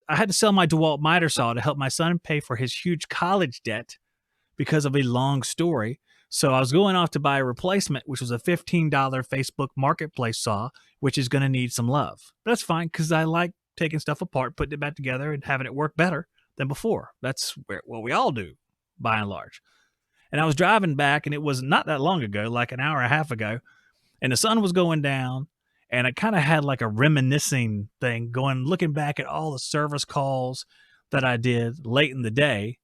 I had to sell my DeWalt miter saw to help my son pay for his huge college debt because of a long story. So I was going off to buy a replacement, which was a $15 Facebook Marketplace saw, which is going to need some love. But that's fine because I like taking stuff apart, putting it back together, and having it work better than before. That's what we all do, by and large. And I was driving back, and it was not that long ago, like an hour and a half ago, and the sun was going down, and I kind of had like a reminiscing thing going, looking back at all the service calls that I did late in the day,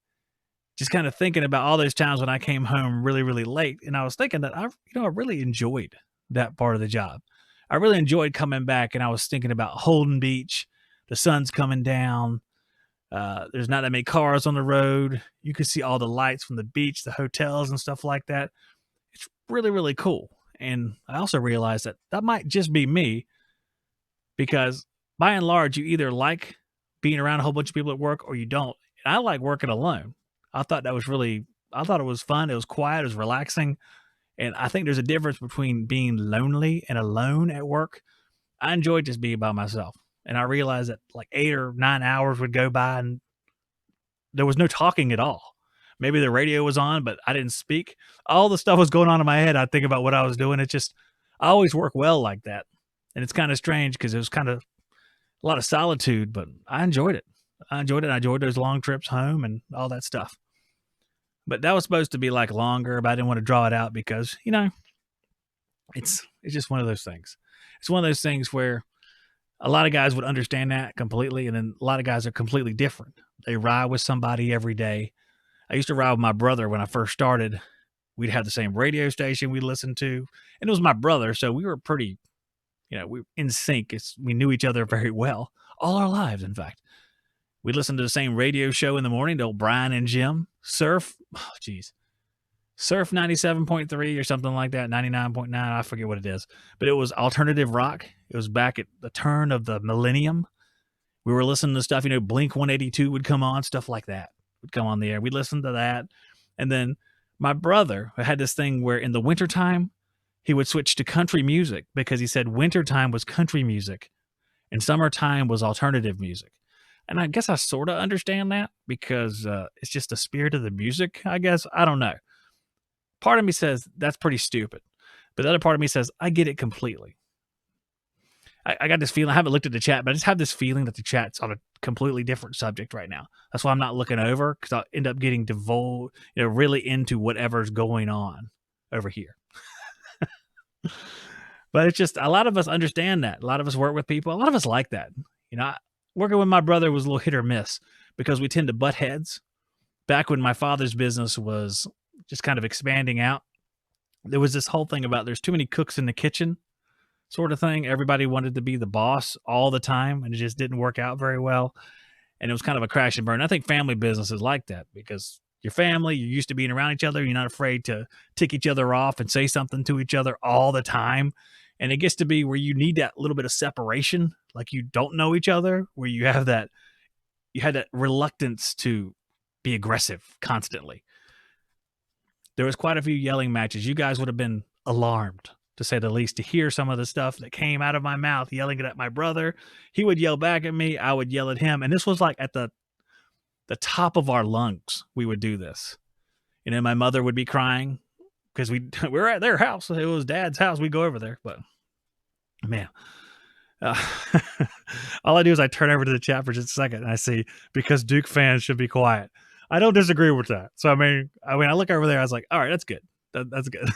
just kind of thinking about all those times when I came home really, really late. And I was thinking that I really enjoyed that part of the job. I really enjoyed coming back, and I was thinking about Holden Beach. The sun's coming down. There's not that many cars on the road. You can see all the lights from the beach, the hotels and stuff like that. It's really, really cool. And I also realized that might just be me, because by and large, you either like being around a whole bunch of people at work or you don't. And I like working alone. I thought it was fun. It was quiet. It was relaxing. And I think there's a difference between being lonely and alone at work. I enjoyed just being by myself. And I realized that like 8 or 9 hours would go by and there was no talking at all. Maybe the radio was on, but I didn't speak. All the stuff was going on in my head. I'd think about what I was doing. It's just, I always work well like that. And it's kind of strange because it was kind of a lot of solitude, but I enjoyed it. I enjoyed those long trips home and all that stuff. But that was supposed to be like longer, but I didn't want to draw it out because, it's just one of those things. It's one of those things where a lot of guys would understand that completely. And then a lot of guys are completely different. They ride with somebody every day. I used to ride with my brother when I first started. We'd have the same radio station we listened to, and it was my brother. So we were pretty, we were in sync. We knew each other very well all our lives. In fact, we listened to the same radio show in the morning, to old Brian and Jim. Surf 97.3 or something like that, 99.9. I forget what it is, but it was alternative rock. It was back at the turn of the millennium. We were listening to stuff, Blink 182 would come on, stuff like that would come on the air. We'd listen to that. And then my brother had this thing where in the wintertime, he would switch to country music because he said wintertime was country music and summertime was alternative music. And I guess I sort of understand that because it's just the spirit of the music, I guess. I don't know. Part of me says that's pretty stupid. But the other part of me says I get it completely. I got this feeling. I haven't looked at the chat, but I just have this feeling that the chat's on a completely different subject right now. That's why I'm not looking over, because I'll end up getting really into whatever's going on over here. But it's just, a lot of us understand that. A lot of us work with people. A lot of us like that. Working with my brother was a little hit or miss because we tend to butt heads. Back when my father's business was just kind of expanding out, there was this whole thing about there's too many cooks in the kitchen sort of thing. Everybody wanted to be the boss all the time, and it just didn't work out very well. And it was kind of a crash and burn. I think family business is like that because your family, you're used to being around each other. You're not afraid to tick each other off and say something to each other all the time. And it gets to be where you need that little bit of separation, like you don't know each other, where you had that reluctance to be aggressive constantly. There was quite a few yelling matches. You guys would have been alarmed, to say the least, to hear some of the stuff that came out of my mouth, yelling it at my brother. He would yell back at me. I would yell at him. And this was like at the top of our lungs. We would do this. My mother would be crying because we were at their house. It was Dad's house. We'd go over there. But man, all I do is I turn over to the chat for just a second and I see, because Duke fans should be quiet. I don't disagree with that. So, I mean, I look over there. I was like, all right, that's good. That's good.